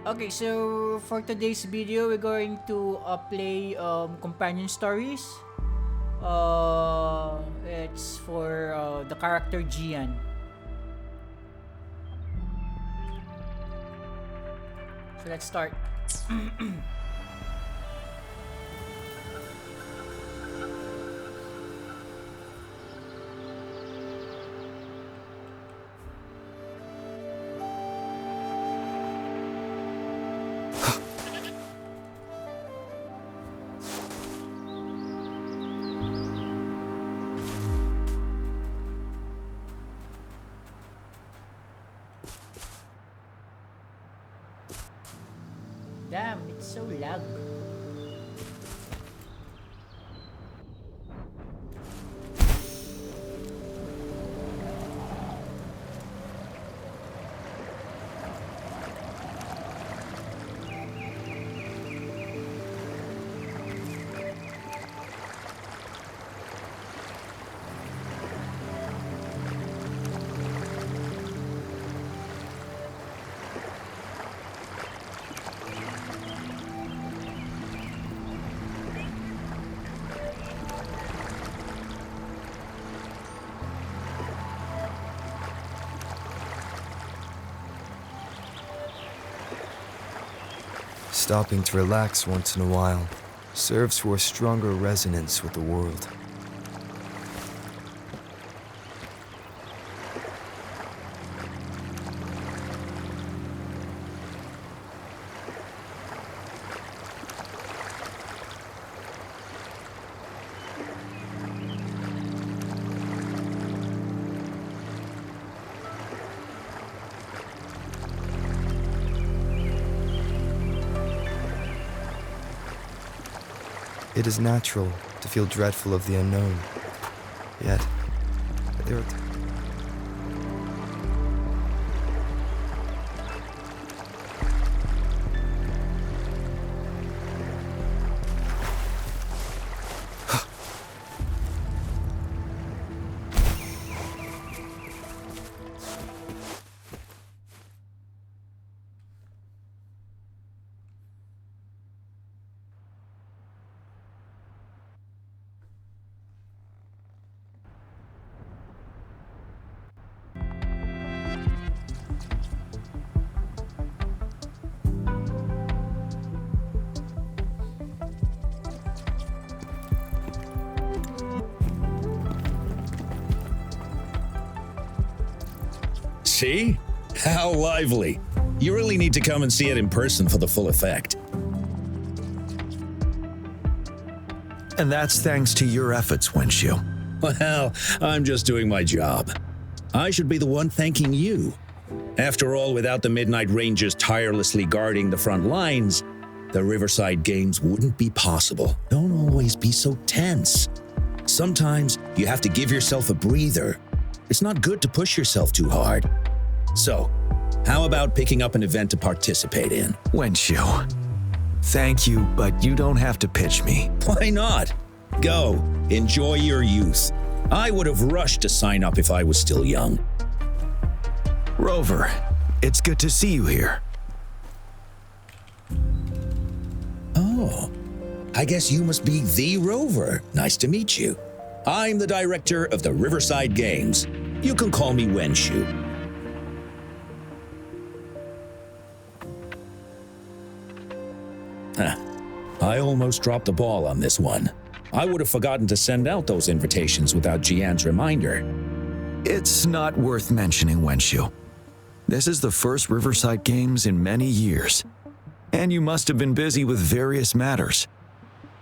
Okay, so for today's video, we're going to play companion stories. It's for the character Jiyan. So let's start. Damn, it's so lag. Stopping to relax once in a while serves for a stronger resonance with the world. It is natural to feel dreadful of the unknown. Yet, there are See? How lively. You really need to come and see it in person for the full effect. And that's thanks to your efforts, Wenshu. Well, I'm just doing my job. I should be the one thanking you. After all, without the Midnight Rangers tirelessly guarding the front lines, the Riverside Games wouldn't be possible. Don't always be so tense. Sometimes you have to give yourself a breather. It's not good to push yourself too hard. So, how about picking up an event to participate in? Wenshu, thank you, but you don't have to pitch me. Why not? Go, enjoy your youth. I would have rushed to sign up if I was still young. Rover, it's good to see you here. Oh, I guess you must be the Rover. Nice to meet you. I'm the director of the Riverside Games. You can call me Wenshu. I almost dropped the ball on this one. I would have forgotten to send out those invitations without Jiyan's reminder. It's not worth mentioning, Wenshu. This is the first Riverside Games in many years, and you must have been busy with various matters.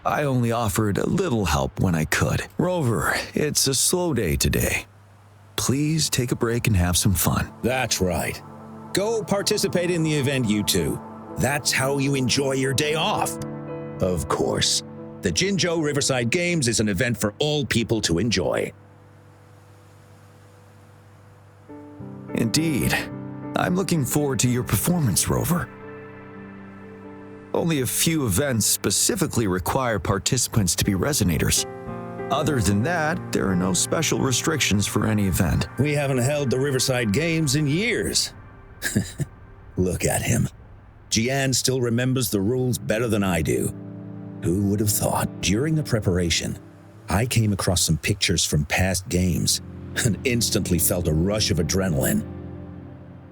I only offered a little help when I could. Rover, it's a slow day today. Please take a break and have some fun. That's right. Go participate in the event, you two. That's how you enjoy your day off. Of course, the Jinzhou Riverside Games is an event for all people to enjoy. Indeed. I'm looking forward to your performance, Rover. Only a few events specifically require participants to be resonators. Other than that, there are no special restrictions for any event. We haven't held the Riverside Games in years. Look at him. Jiyan still remembers the rules better than I do. Who would have thought? During the preparation, I came across some pictures from past games and instantly felt a rush of adrenaline.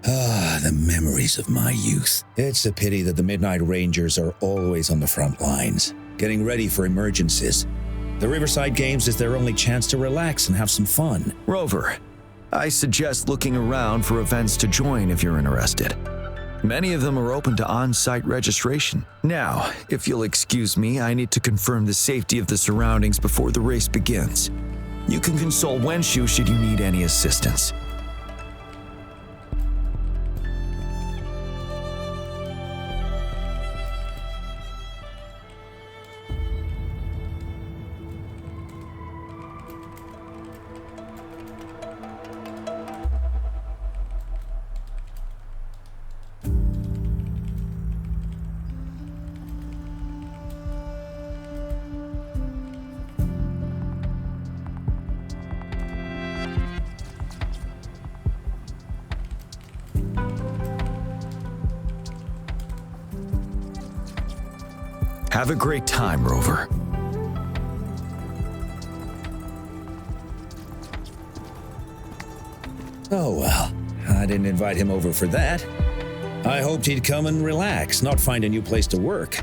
Ah, the memories of my youth. It's a pity that the Midnight Rangers are always on the front lines, getting ready for emergencies. The Riverside Games is their only chance to relax and have some fun. Rover, I suggest looking around for events to join if you're interested. Many of them are open to on-site registration. Now, if you'll excuse me, I need to confirm the safety of the surroundings before the race begins. You can consult Wenshu should you need any assistance. Have a great time, Rover. Oh well, I didn't invite him over for that. I hoped he'd come and relax, not find a new place to work.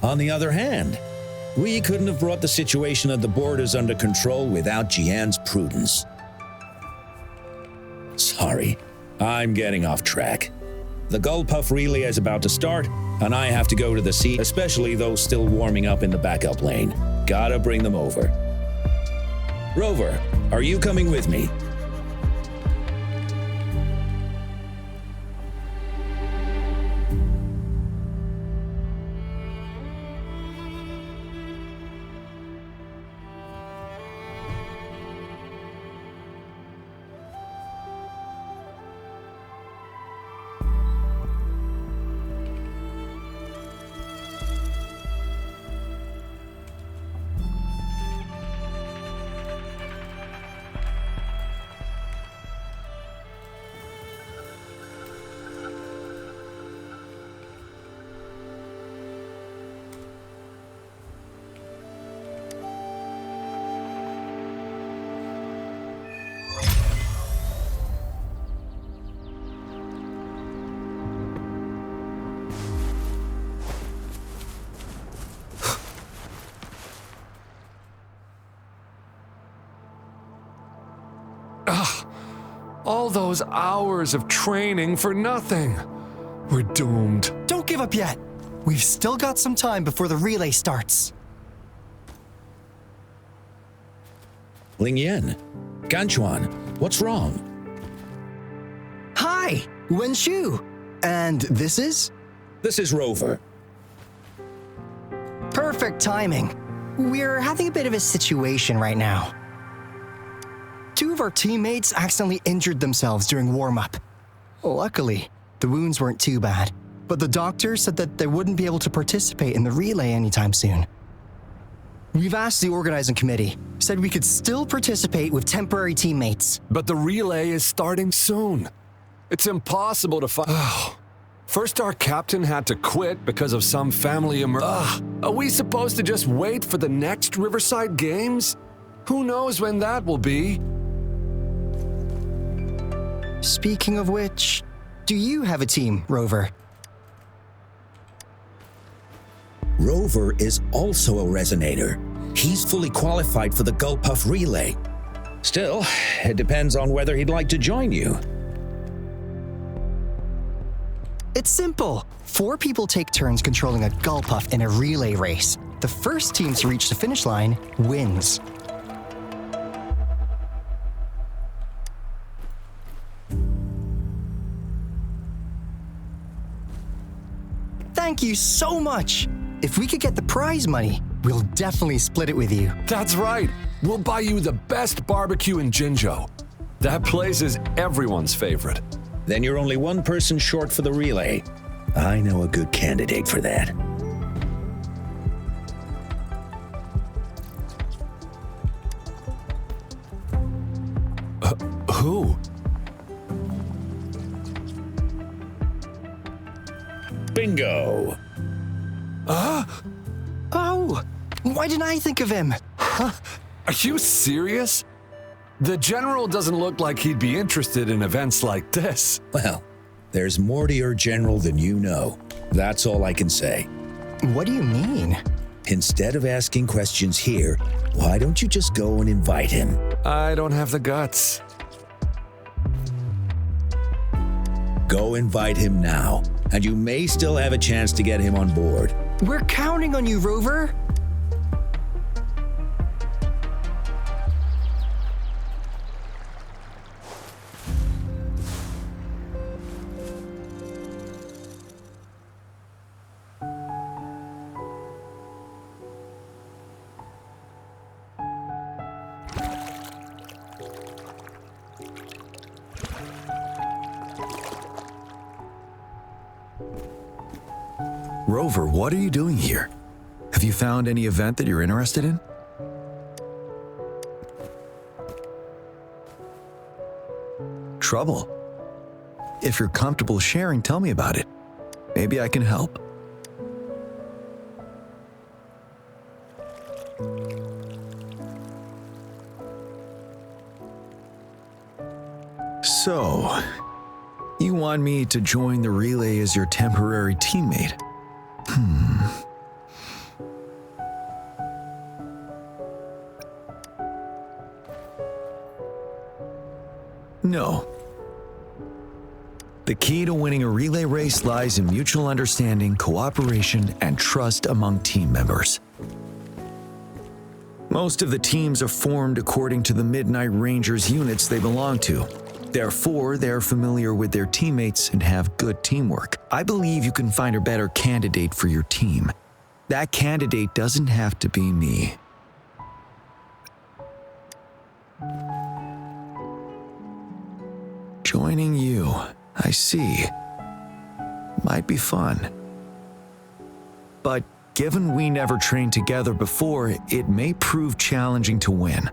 On the other hand, we couldn't have brought the situation at the borders under control without Jiyan's prudence. Sorry, I'm getting off track. The Gullpuff relay is about to start, and I have to go to the sea, especially those still warming up in the backup lane. Gotta bring them over. Rover, are you coming with me? All those hours of training for nothing. We're doomed. Don't give up yet. We've still got some time before the relay starts. Lingyan, Ganchuan, what's wrong? Hi, Wenshu. And this is? This is Rover. Perfect timing. We're having a bit of a situation right now. Two of our teammates accidentally injured themselves during warm-up. Luckily, the wounds weren't too bad, but the doctor said that they wouldn't be able to participate in the relay anytime soon. We've asked the organizing committee, said we could still participate with temporary teammates. But the relay is starting soon. It's impossible to find. First, our captain had to quit because of some family emergency. Are we supposed to just wait for the next Riverside Games? Who knows when that will be? Speaking of which, do you have a team, Rover? Rover is also a resonator. He's fully qualified for the Gullpuff relay. Still, it depends on whether he'd like to join you. It's simple. 4 people take turns controlling a Gullpuff in a relay race. The first team to reach the finish line wins. Thank you so much. If we could get the prize money, we'll definitely split it with you. That's right. We'll buy you the best barbecue in Jinzhou. That place is everyone's favorite. Then you're only one person short for the relay. I know a good candidate for that. Who? Bingo! Oh, why didn't I think of him? Are you serious? The general doesn't look like he'd be interested in events like this. Well, there's more to your general than you know. That's all I can say. What do you mean? Instead of asking questions here, why don't you just go and invite him? I don't have the guts. Go invite him now, and you may still have a chance to get him on board. We're counting on you, Rover. Rover, what are you doing here? Have you found any event that you're interested in? Trouble? If you're comfortable sharing, tell me about it. Maybe I can help. So, you want me to join the relay as your temporary teammate? No. The key to winning a relay race lies in mutual understanding, cooperation, and trust among team members. Most of the teams are formed according to the Midnight Rangers units they belong to. Therefore, they're familiar with their teammates and have good teamwork. I believe you can find a better candidate for your team. That candidate doesn't have to be me. Joining you, I see. Might be fun. But given we never trained together before, it may prove challenging to win.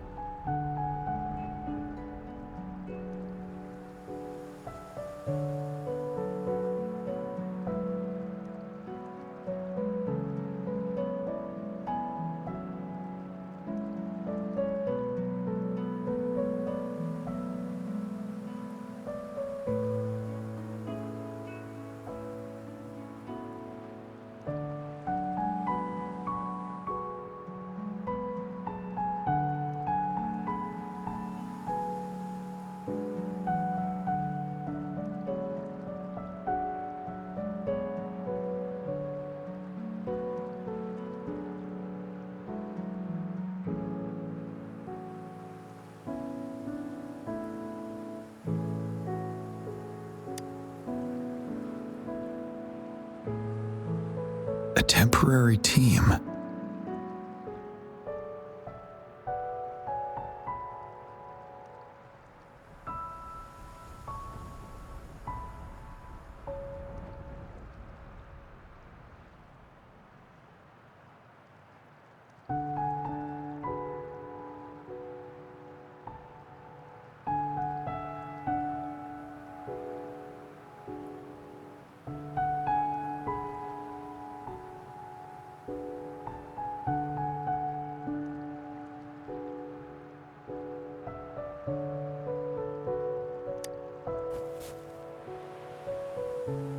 A temporary team.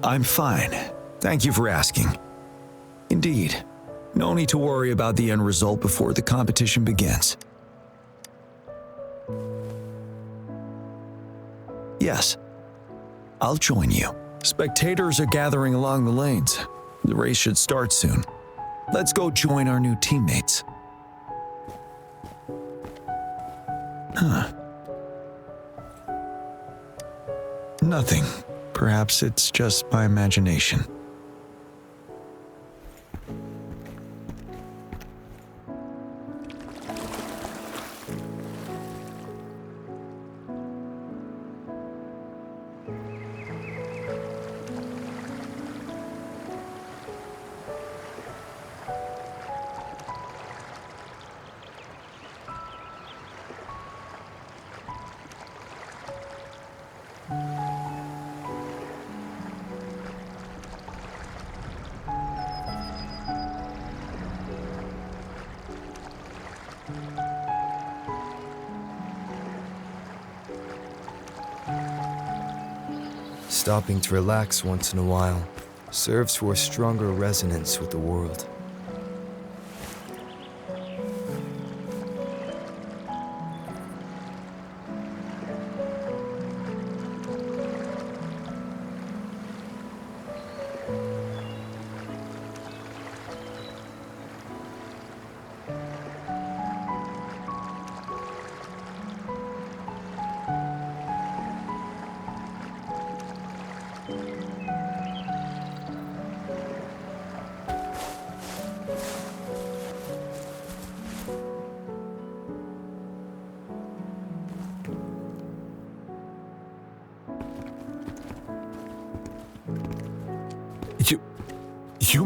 I'm fine. Thank you for asking. Indeed, no need to worry about the end result before the competition begins. Yes, I'll join you. Spectators are gathering along the lanes. The race should start soon. Let's go join our new teammates. Nothing. Perhaps it's just my imagination. stopping to relax once in a while serves for a stronger resonance with the world.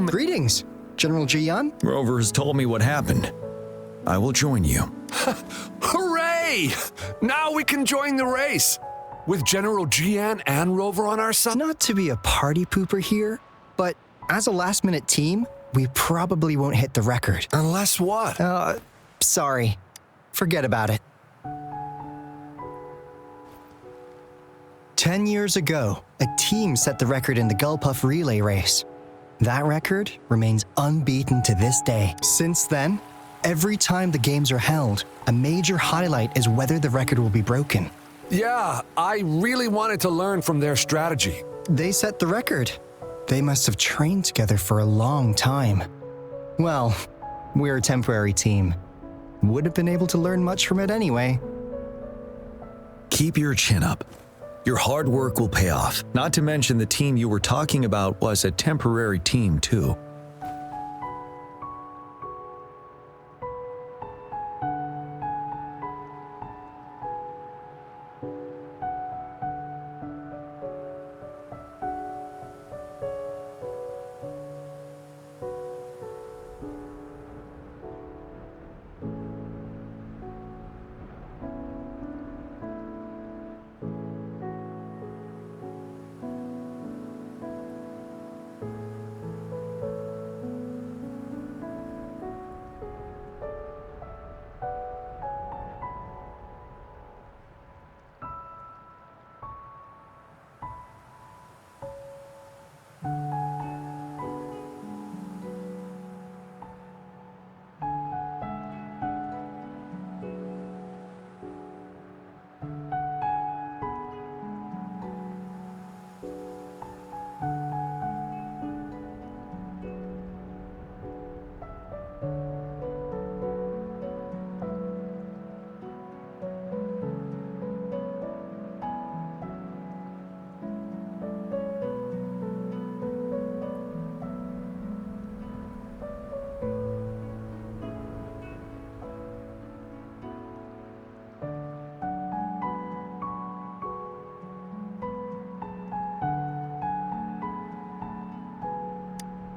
Greetings, General Jiyan. Rover has told me what happened. I will join you. Hooray! Now we can join the race! With General Jiyan and Rover on our side? Not to be a party pooper here, but as a last-minute team, we probably won't hit the record. Unless what? Sorry. Forget about it. 10 years ago, a team set the record in the Gulpuff relay race. That record remains unbeaten to this day. Since then, every time the games are held, a major highlight is whether the record will be broken. Yeah, I really wanted to learn from their strategy. They set the record. They must have trained together for a long time. Well, we're a temporary team. Would have been able to learn much from it anyway. Keep your chin up. Your hard work will pay off. Not to mention the team you were talking about was a temporary team too.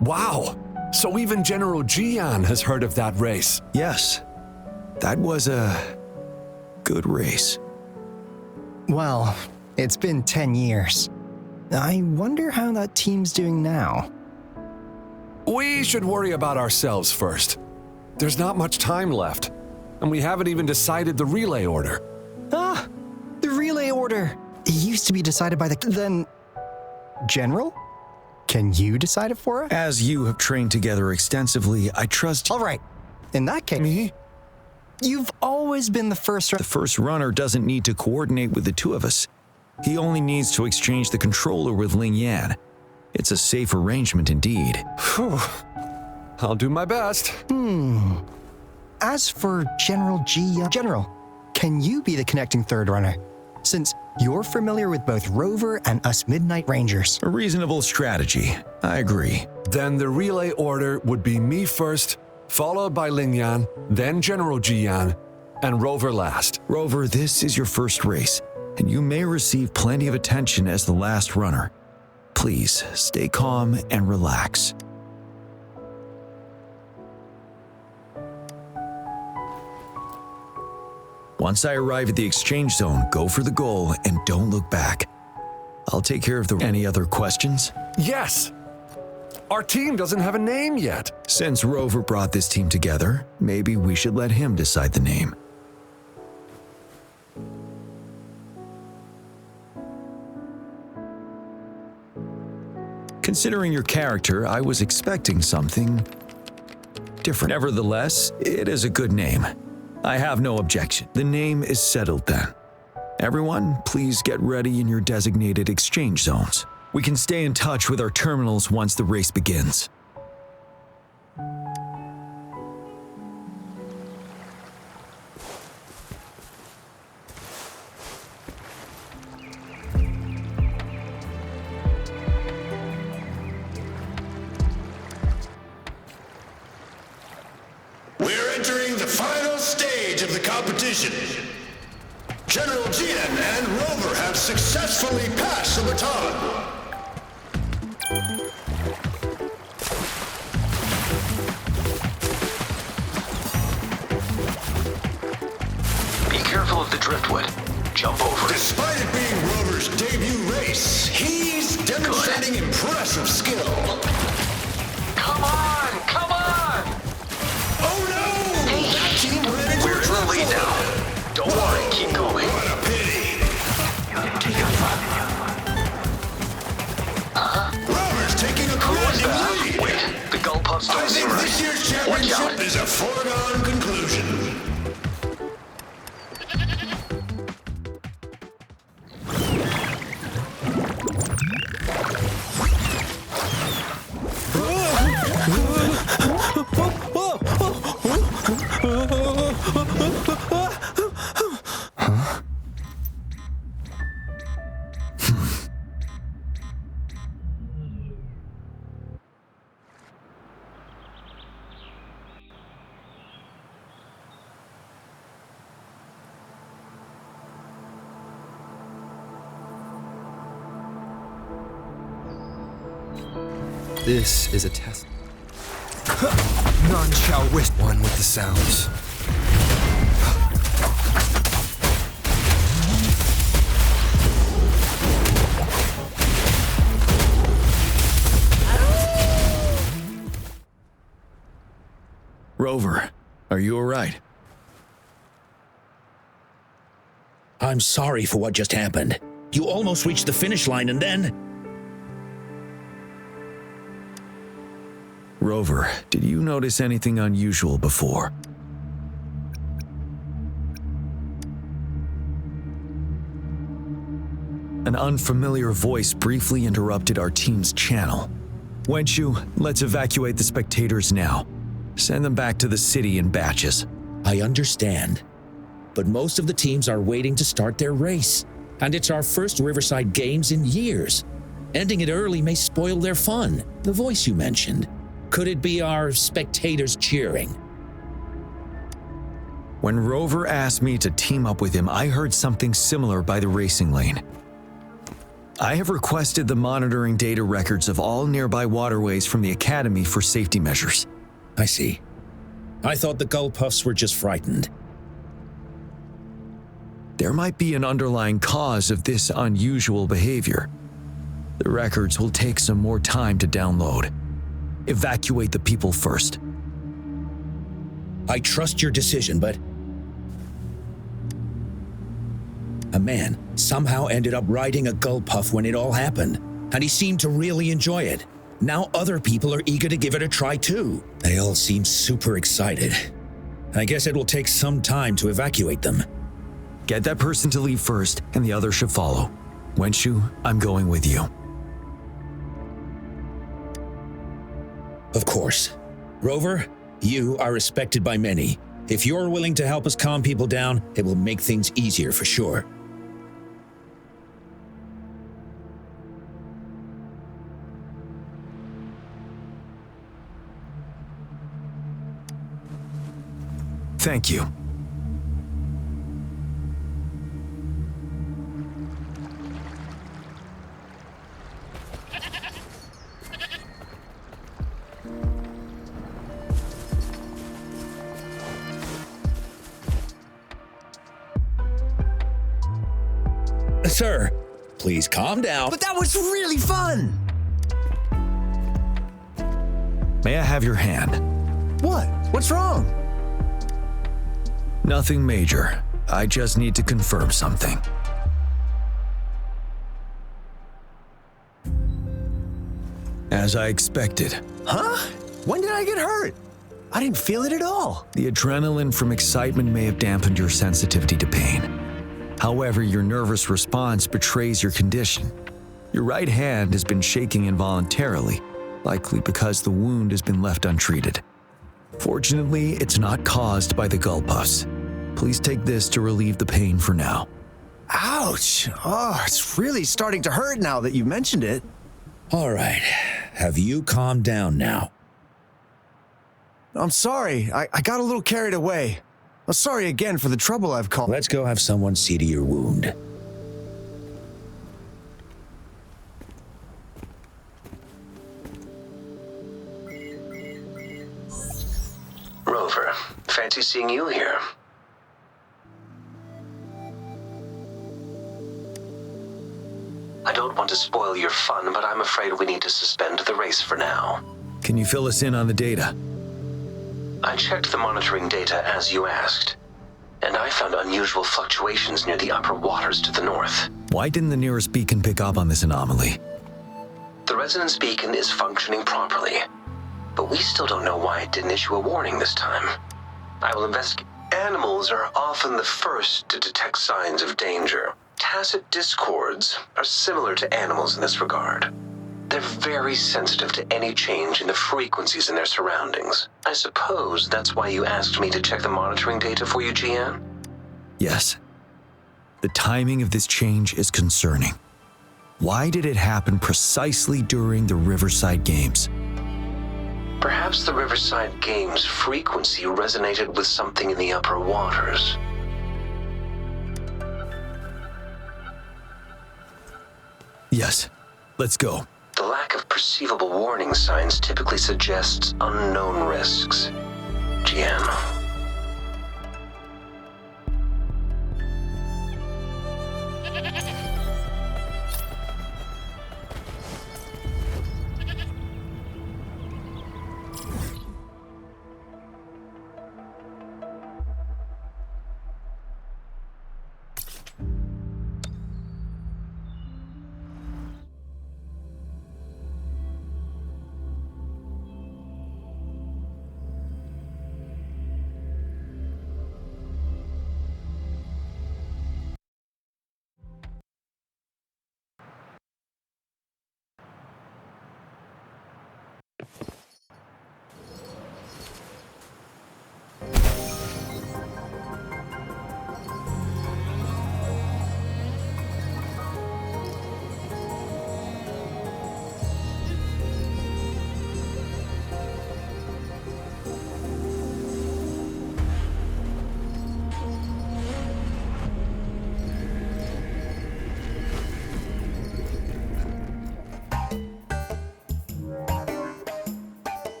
Wow! So even General Jiyan has heard of that race. Yes, that was a good race. Well, it's been 10 years. I wonder how that team's doing now. We should worry about ourselves first. There's not much time left, and we haven't even decided the relay order. Ah, the relay order. It used to be decided by then... General? Can you decide it for us? As you have trained together extensively, I trust All right. In that case... Me? You've always been the first... the first runner doesn't need to coordinate with the two of us. He only needs to exchange the controller with Jiyan. It's a safe arrangement indeed. Whew. I'll do my best. As for General Jiyan... General, can you be the connecting third runner? Since you're familiar with both Rover and us Midnight Rangers. A reasonable strategy. I agree. Then the relay order would be me first, followed by Jiyan, then General Jiyan, and Rover last. Rover, this is your first race, and you may receive plenty of attention as the last runner. Please, stay calm and relax. Once I arrive at the exchange zone, go for the goal and don't look back. I'll take care of the... Any other questions? Yes! Our team doesn't have a name yet. Since Rover brought this team together, maybe we should let him decide the name. Considering your character, I was expecting something different. Nevertheless, it is a good name. I have no objection. The name is settled then. Everyone, please get ready in your designated exchange zones. We can stay in touch with our terminals once the race begins. We're entering the final stage of the competition. General Jiyan and Rover have successfully passed the baton. Be careful of the driftwood. Jump over it. Despite it being Rover's debut race, he's demonstrating impressive skill. Come on! Come on! Oh no! Hey. That team ran into We're in the lead now. Don't worry, keep going. What a pity! Rover's taking a Who was commanding that? lead. Wait, the gull puffs I don't seem think right. this year's Watch out. championship is a foregone conclusion. This is a test. None shall wish. One with the sounds. Rover, are you all right? I'm sorry for what just happened. You almost reached the finish line and then... Rover, did you notice anything unusual before? An unfamiliar voice briefly interrupted our team's channel. Wenshu, let's evacuate the spectators now. Send them back to the city in batches. I understand. But most of the teams are waiting to start their race. And it's our first Riverside Games in years. Ending it early may spoil their fun. The voice you mentioned. Could it be our spectators cheering? When Rover asked me to team up with him, I heard something similar by the racing lane. I have requested the monitoring data records of all nearby waterways from the Academy for safety measures. I see. I thought the gull puffs were just frightened. There might be an underlying cause of this unusual behavior. The records will take some more time to download. Evacuate the people first. I trust your decision, but... A man somehow ended up riding a gull puff when it all happened, and he seemed to really enjoy it. Now other people are eager to give it a try too. They all seem super excited. I guess it will take some time to evacuate them. Get that person to leave first, and the others should follow. Wenshu, I'm going with you. Of course. Rover, you are respected by many. If you're willing to help us calm people down, it will make things easier for sure. Thank you. Sir, please calm down. But that was really fun! May I have your hand? What? What's wrong? Nothing major. I just need to confirm something. As I expected. Huh? When did I get hurt? I didn't feel it at all. The adrenaline from excitement may have dampened your sensitivity to pain. However, your nervous response betrays your condition. Your right hand has been shaking involuntarily, likely because the wound has been left untreated. Fortunately, it's not caused by the gull puffs. Please take this to relieve the pain for now. Ouch! Oh, it's really starting to hurt now that you mentioned it. All right. Have you calmed down now? I'm sorry. I got a little carried away. I'm sorry again for the trouble I've caused. Let's go have someone see to your wound. Rover, fancy seeing you here. I don't want to spoil your fun, but I'm afraid we need to suspend the race for now. Can you fill us in on the data? I checked the monitoring data as you asked, and I found unusual fluctuations near the upper waters to the north. Why didn't the nearest beacon pick up on this anomaly? The resonance beacon is functioning properly, but we still don't know why it didn't issue a warning this time. I will investigate. Animals are often the first to detect signs of danger. Tacit discords are similar to animals in this regard. They're very sensitive to any change in the frequencies in their surroundings. I suppose that's why you asked me to check the monitoring data for you, Jiyan? Yes. The timing of this change is concerning. Why did it happen precisely during the Riverside Games? Perhaps the Riverside Games' frequency resonated with something in the upper waters. Yes. Let's go. The lack of perceivable warning signs typically suggests unknown risks. Jiyan.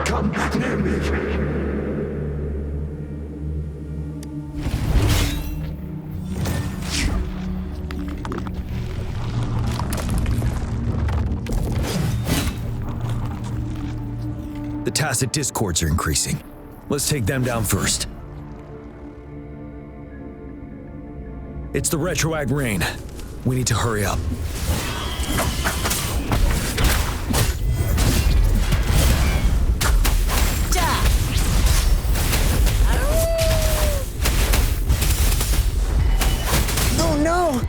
Come near me. The tacit discords are increasing. Let's take them down first. It's the retroag rain. We need to hurry up. Oh no!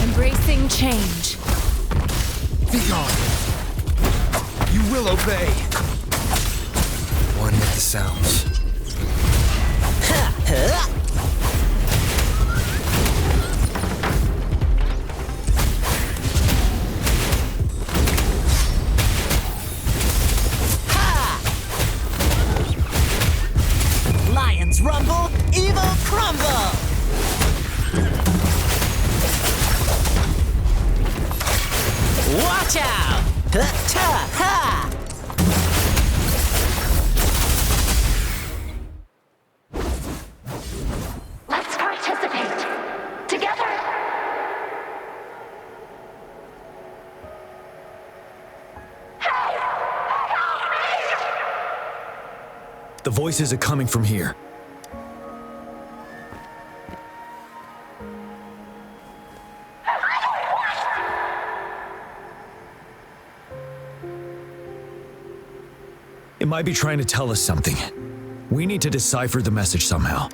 Embracing change. Be gone. You will obey. One with the sounds. Lions rumble, evil crumble! Watch out! Ha! Let's participate. Together. The voices are coming from here. It might be trying to tell us something. We need to decipher the message somehow.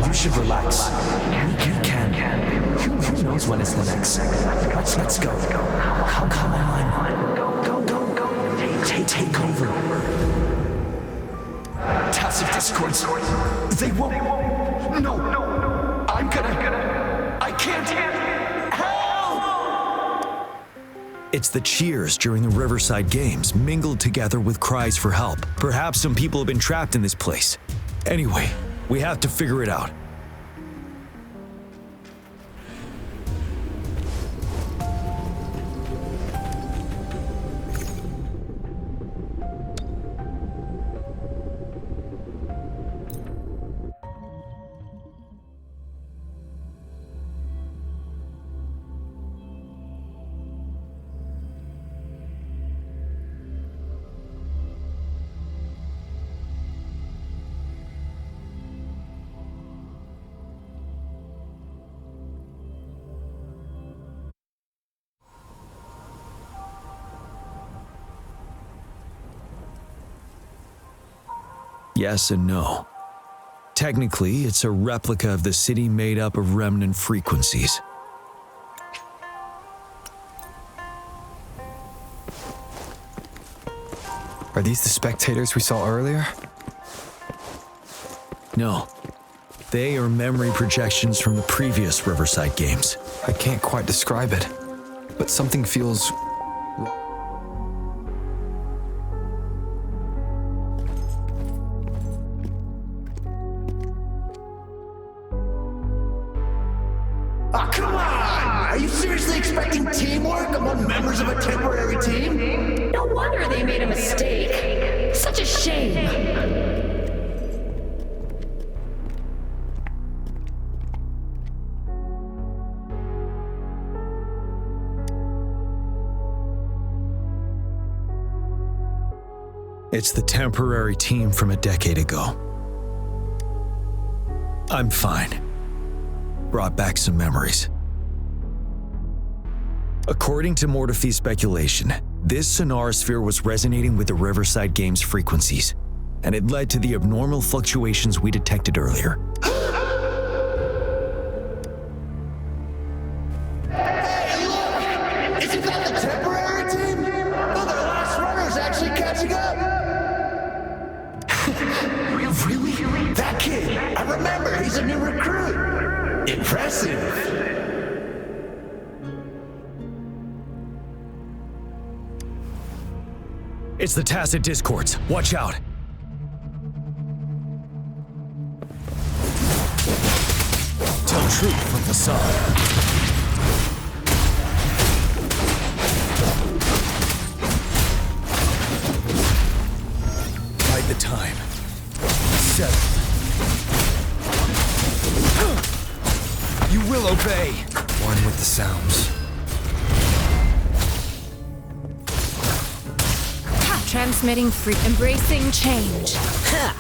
You should relax. You can. Who knows when it's the next? Let's go. Come on. Go. Take over. Tacit discords. They won't. No. I can't. Help! It's the cheers during the Riverside Games mingled together with cries for help. Perhaps some people have been trapped in this place. Anyway, we have to figure it out. Yes and no. Technically, it's a replica of the city made up of remnant frequencies. Are these the spectators we saw earlier? No. They are memory projections from the previous Riverside Games. I can't quite describe it, but something feels... Ah, come on! Are you seriously expecting teamwork among members of a temporary team? No wonder they made a mistake. Such a shame. It's the temporary team from a decade ago. I'm fine. Brought back some memories. According to Mortefy's speculation, this sonosphere was resonating with the Riverside Games frequencies, and it led to the abnormal fluctuations we detected earlier. Hey, look! Isn't that the temporary team? Oh, their last runner's actually catching up! Really? That kid! I remember, he's a new recruit! Impressive! It's the Tacit Discords. Watch out. Tell truth from facade. Bide the time. 7. You will obey. One with the sounds. Transmitting free. Embracing change. Ha!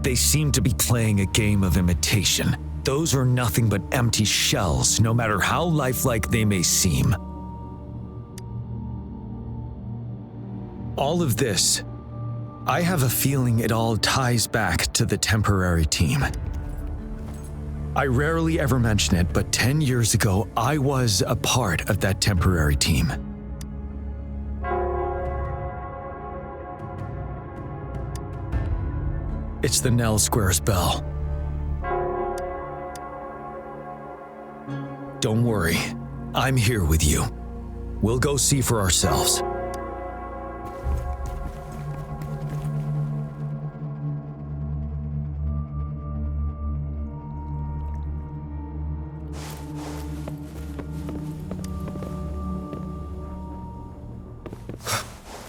They seem to be playing a game of imitation. Those are nothing but empty shells, no matter how lifelike they may seem. All of this, I have a feeling it all ties back to the temporary team. I rarely ever mention it, but 10 years ago, I was a part of that temporary team. It's the Nell Squares bell. Don't worry, I'm here with you. We'll go see for ourselves.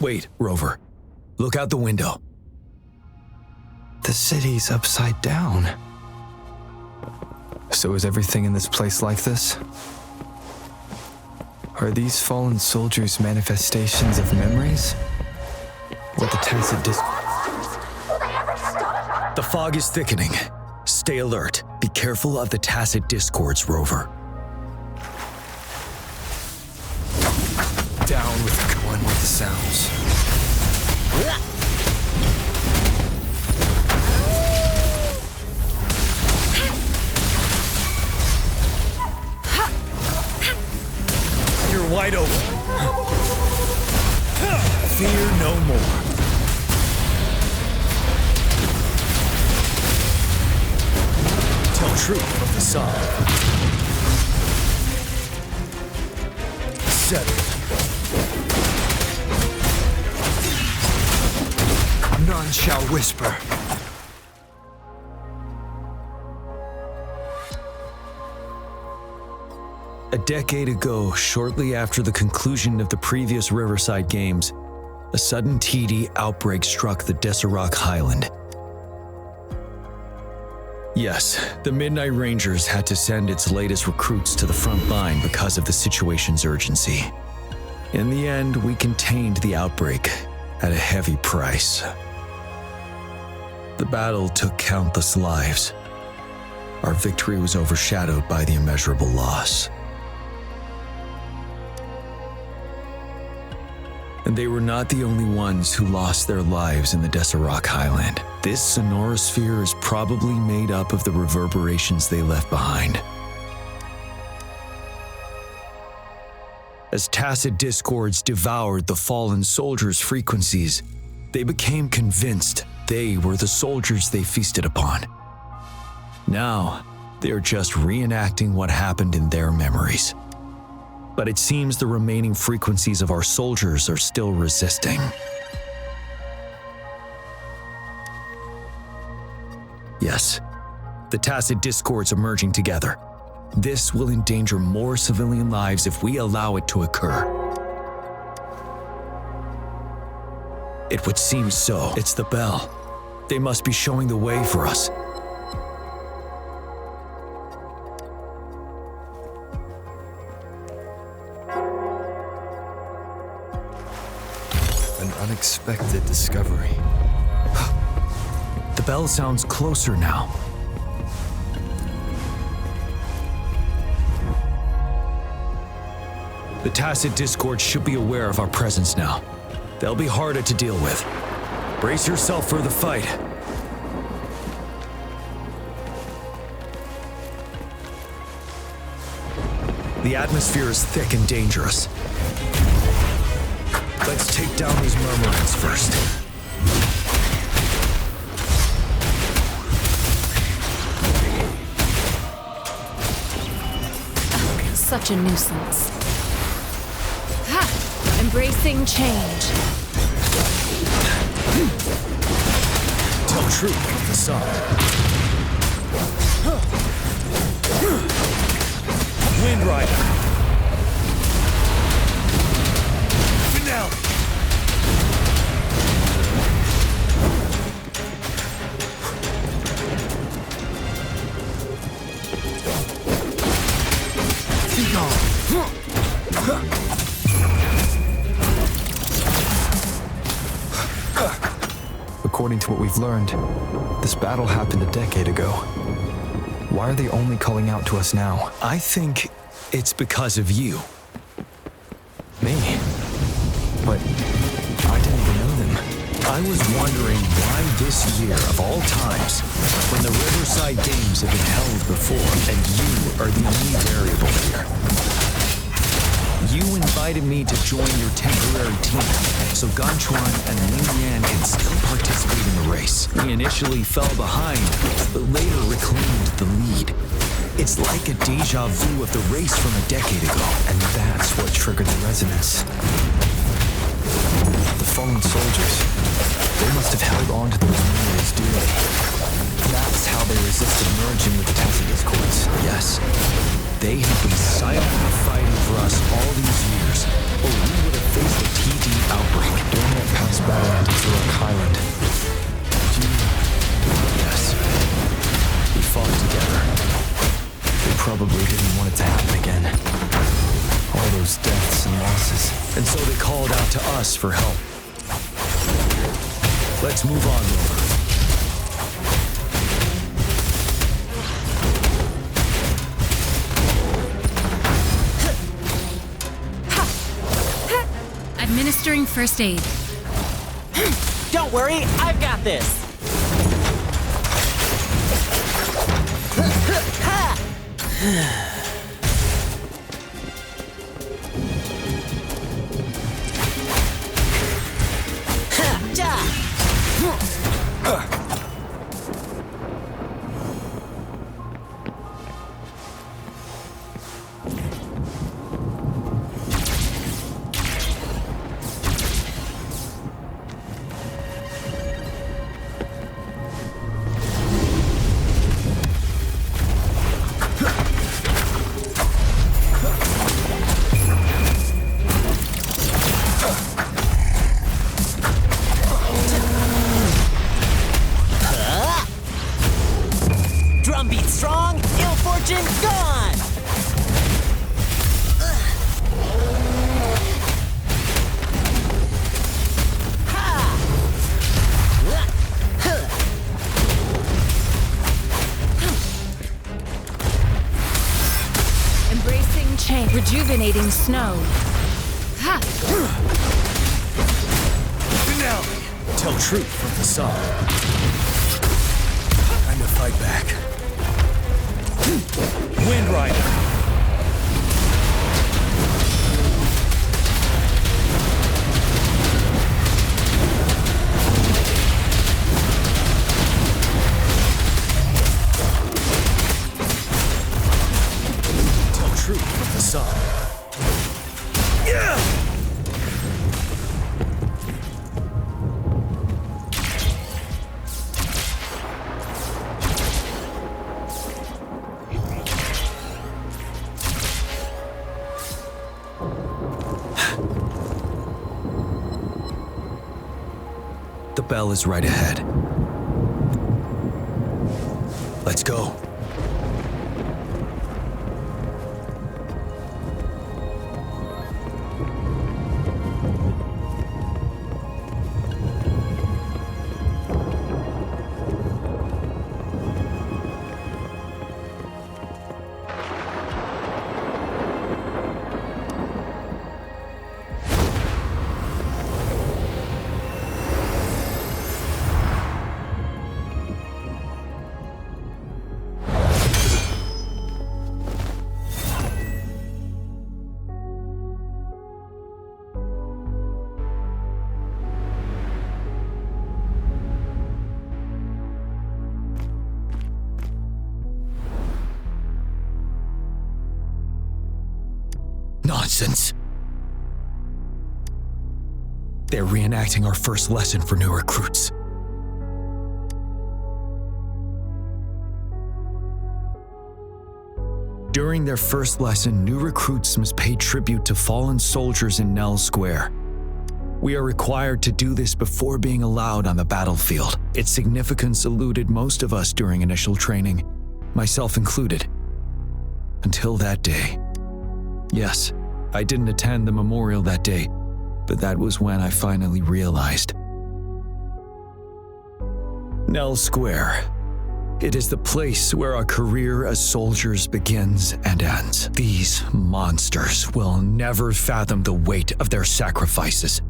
Wait, Rover. Look out the window. The city's upside down. So is everything in this place like this? Are these fallen soldiers manifestations of memories? Or the tacit The fog is thickening. Stay alert. Be careful of the tacit discords, Rover. Down with going with the sounds. You're wide open. Fear no more. Tell truth of the song. Settle. None shall whisper. A decade ago, shortly after the conclusion of the previous Riverside Games, a sudden TD outbreak struck the Deserac Highland. Yes, the Midnight Rangers had to send its latest recruits to the front line because of the situation's urgency. In the end, we contained the outbreak at a heavy price. The battle took countless lives. Our victory was overshadowed by the immeasurable loss. And they were not the only ones who lost their lives in the Deserac Highland. This sonorosphere is probably made up of the reverberations they left behind. As tacit discords devoured the fallen soldiers' frequencies, they became convinced they were the soldiers they feasted upon. Now, they're just reenacting what happened in their memories. But it seems the remaining frequencies of our soldiers are still resisting. Yes, the tacit discords are merging together. This will endanger more civilian lives if we allow it to occur. It would seem so. It's the bell. They must be showing the way for us. An unexpected discovery. The bell sounds closer now. The tacit discord should be aware of our presence now. They'll be harder to deal with. Brace yourself for the fight. The atmosphere is thick and dangerous. Let's take down these murmurings first. Such a nuisance. Ha! Embracing change. Tell truth of the song. Wind Rider. according to what we've learned, this battle happened a decade ago. Why are they only calling out to us now? I think it's because of you. Me? But I didn't even know them. I was wondering why this year of all times, when the Riverside Games have been held before, and you are the only variable here. You invited me to join your temporary team, so Ganchuan and Ling Yan can still participate in the race. We initially fell behind, but later reclaimed the lead. It's like a deja vu of the race from a decade ago, And that's what triggered the resonance. The fallen soldiers. They must have held on to those memories dearly. That's how they resisted merging with the Tesla Discords. Yes. They have been silently fighting for us all these years, or we would have faced a TD outbreak. During that past battle on Rock Highland. Yes. We fought together. They probably didn't want it to happen again. All those deaths and losses. And so they called out to us for help. Let's move on, Rover. Administering first aid. Don't worry, I've got this. Drumbeat strong, ill fortune gone! Embracing change. Rejuvenating snow. Ha! Finale! Tell truth from the song. Time to fight back. Wind Rider! Tell truth from the song. Yeah! The bell is right ahead. Let's go. Nonsense. They're reenacting our first lesson for new recruits. During their first lesson, new recruits must pay tribute to fallen soldiers in Nell Square. We are required to do this before being allowed on the battlefield. Its significance eluded most of us during initial training, myself included. Until that day. Yes, I didn't attend the memorial that day, but that was when I finally realized. Nell Square. It is the place where our career as soldiers begins and ends. These monsters will never fathom the weight of their sacrifices.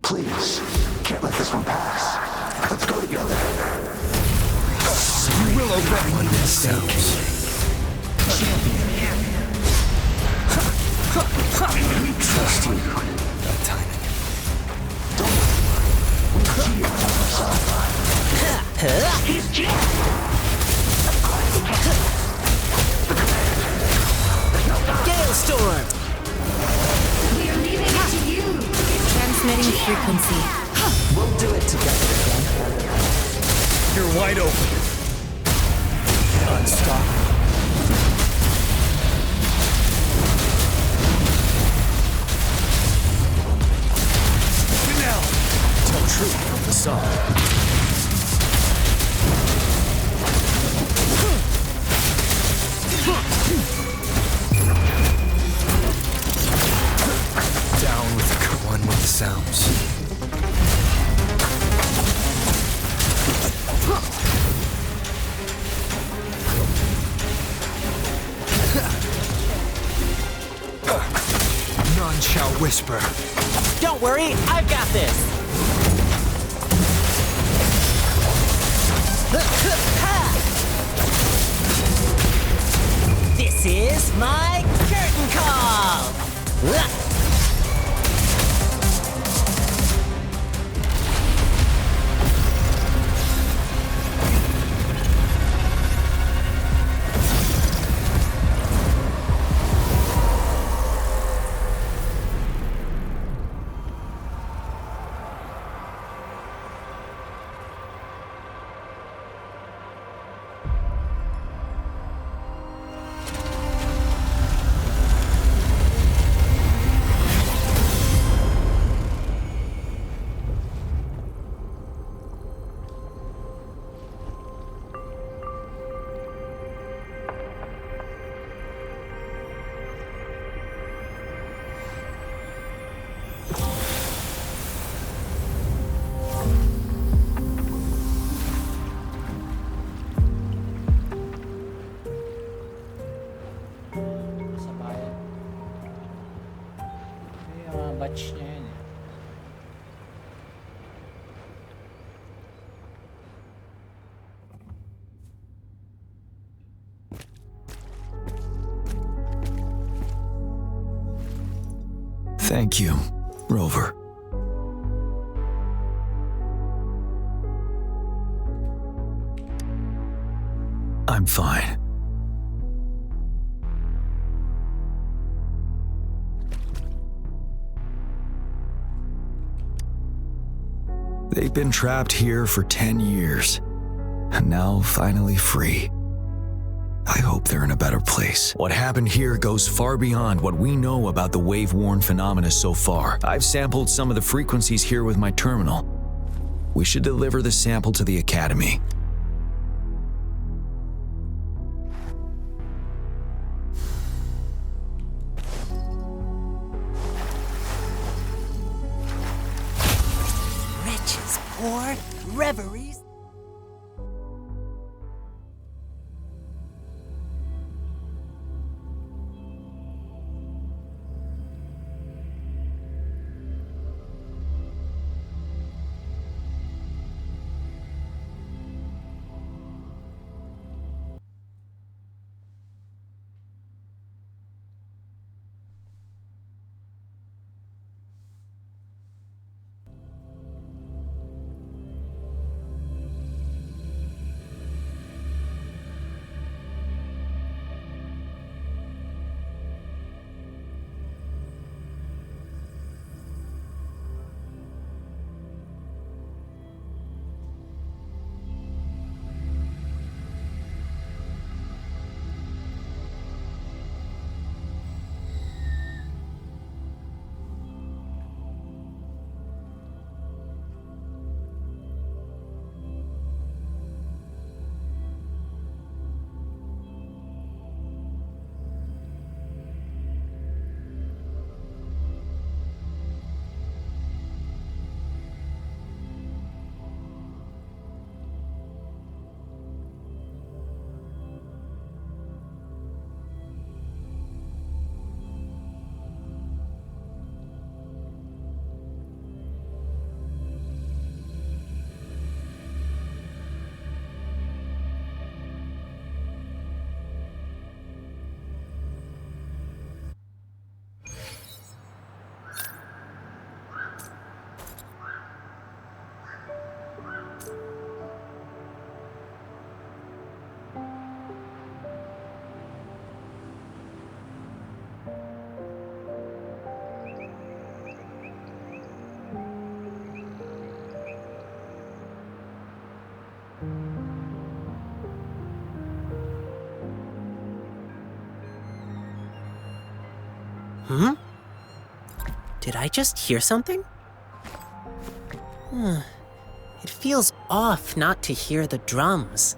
Please, can't let this one pass. Let's go together. You will obey when this sounds. We trust you. That timing. He's Jiyan. Gale Storm! We are leaving it to you. Transmitting frequency. We'll do it together again. You're wide open. Unstoppable. Now, tell truth of the song. Down with the one with the sounds. None shall whisper. Don't worry, I've got this! This is my curtain call! Sa bayan. Yung mga batch niya yun eh. Thank you, Rover. I'm fine. They've been trapped here for 10 years, and now finally free. I hope they're in a better place. What happened here goes far beyond what we know about the wave-worn phenomena so far. I've sampled some of the frequencies here with my terminal. We should deliver the sample to the Academy. Riches, poor, reveries. Did I just hear something? It feels off not to hear the drums.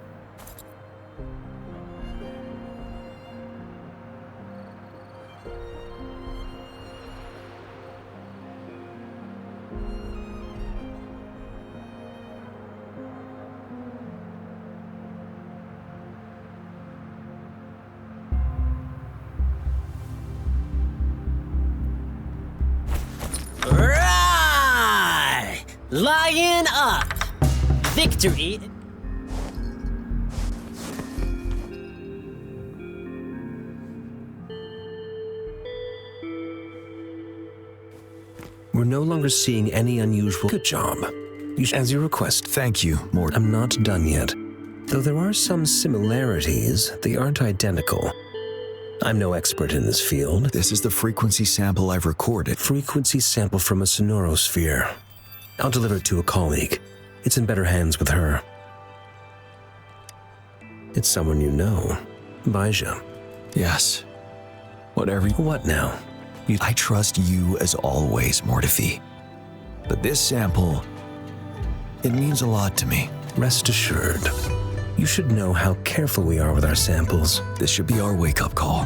Right! Lion up! Victory! We're no longer seeing any unusual. Good job. As you request. Thank you, Mort. I'm not done yet. Though there are some similarities, they aren't identical. I'm no expert in this field. This is the frequency sample I've recorded. Frequency sample from a sonorosphere. I'll deliver it to a colleague. It's in better hands with her. It's someone you know. Baija. Yes. Whatever. What now? I trust you as always, Mortifi. But this sample, it means a lot to me. Rest assured. You should know how careful we are with our samples. This should be our wake-up call.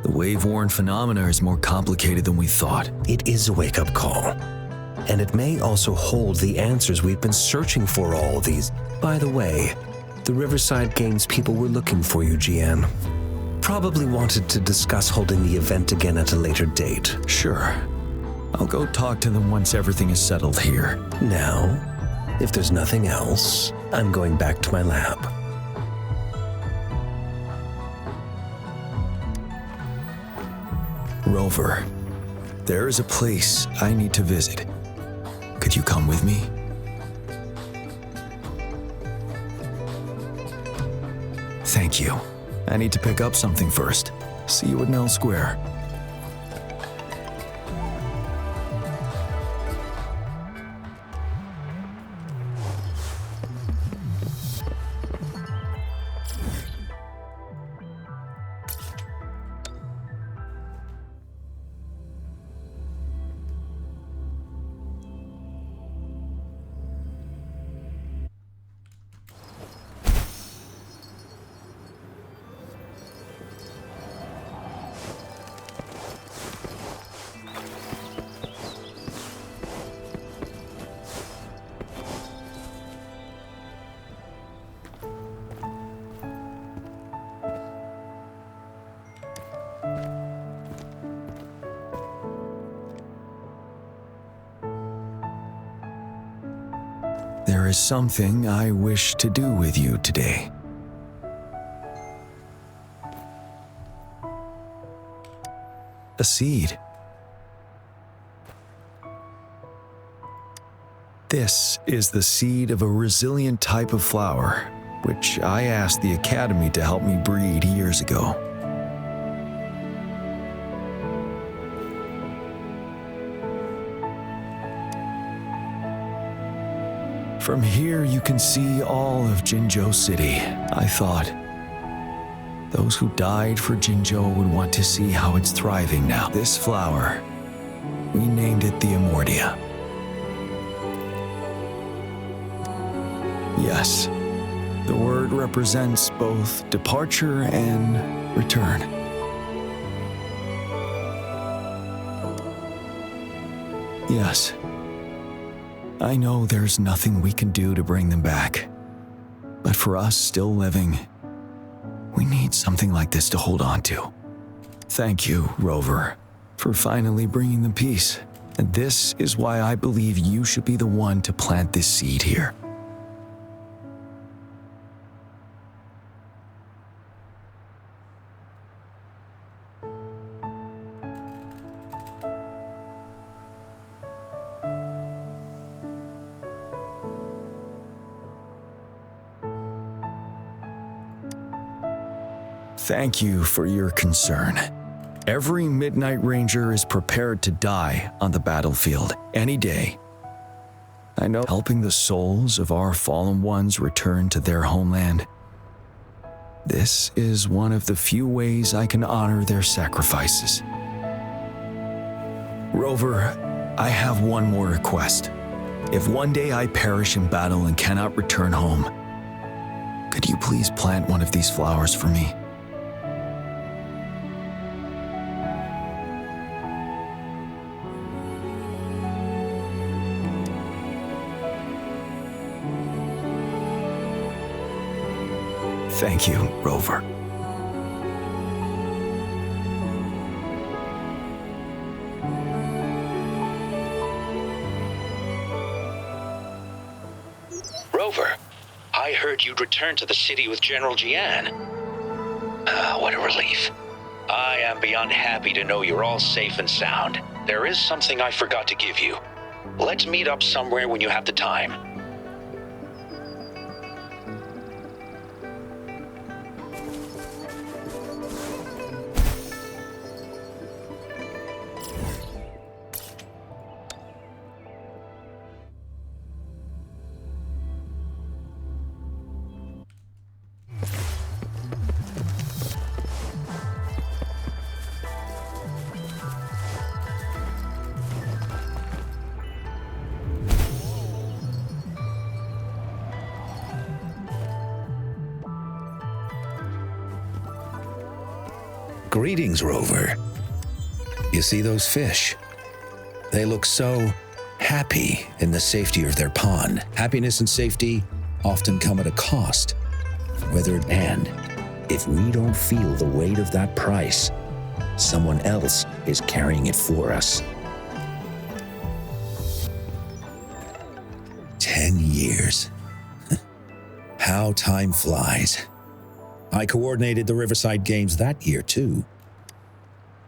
The wave-worn phenomena is more complicated than we thought. It is a wake-up call. And it may also hold the answers we've been searching for all these. By the way, the Riverside Games people were looking for you, Jiyan. Probably wanted to discuss holding the event again at a later date. Sure. I'll go talk to them once everything is settled here. Now, if there's nothing else, I'm going back to my lab. Rover, there is a place I need to visit. Could you come with me? Thank you. I need to pick up something first. See you at Nell Square. There is something I wish to do with you today. A seed. This is the seed of a resilient type of flower, which I asked the Academy to help me breed years ago. From here, you can see all of Jinzhou City. I thought those who died for Jinzhou would want to see how it's thriving now. This flower, we named it the Immortia. Yes, the word represents both departure and return. Yes. I know there's nothing we can do to bring them back. But for us still living, we need something like this to hold on to. Thank you, Rover, for finally bringing them peace. And this is why I believe you should be the one to plant this seed here. Thank you for your concern. Every Midnight Ranger is prepared to die on the battlefield any day. I know helping the souls of our fallen ones return to their homeland. This is one of the few ways I can honor their sacrifices. Rover, I have one more request. If one day I perish in battle and cannot return home, could you please plant one of these flowers for me? Thank you, Rover. Rover, I heard you'd returned to the city with General Jiyan. What a relief. I am beyond happy to know you're all safe and sound. There is something I forgot to give you. Let's meet up somewhere when you have the time. Greetings, Rover. You see those fish? They look so happy in the safety of their pond. Happiness and safety often come at a cost. And if we don't feel the weight of that price, someone else is carrying it for us. 10 years. How time flies. I coordinated the Riverside Games that year, too.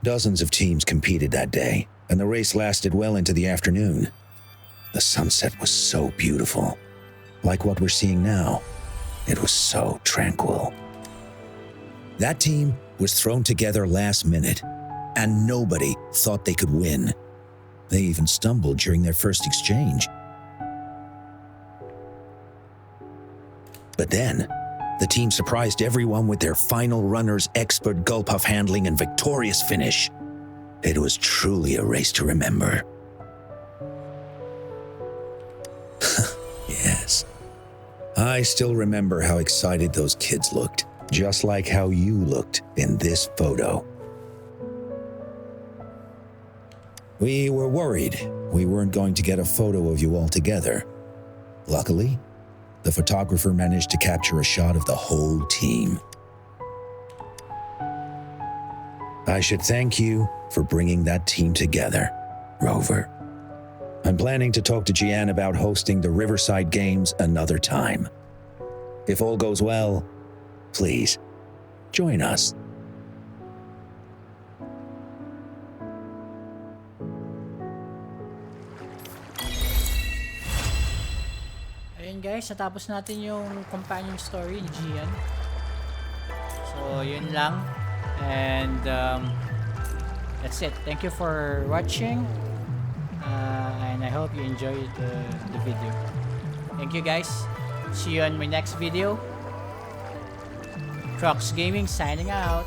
Dozens of teams competed that day, and the race lasted well into the afternoon. The sunset was so beautiful. Like what we're seeing now, it was so tranquil. That team was thrown together last minute, and nobody thought they could win. They even stumbled during their first exchange. But then, the team surprised everyone with their final runner's expert gulp-puff handling and victorious finish. It was truly a race to remember. Yes. I still remember how excited those kids looked, just like how you looked in this photo. We were worried we weren't going to get a photo of you all together. Luckily, the photographer managed to capture a shot of the whole team. I should thank you for bringing that team together, Rover. I'm planning to talk to Jiyan about hosting the Riverside Games another time. If all goes well, please, join us. Ayun guys, natapos natin yung companion story ni Jiyan. So, yun lang. And that's it. Thank you for watching. And I hope you enjoyed the video. Thank you guys. See you on my next video. Crocs Gaming signing out.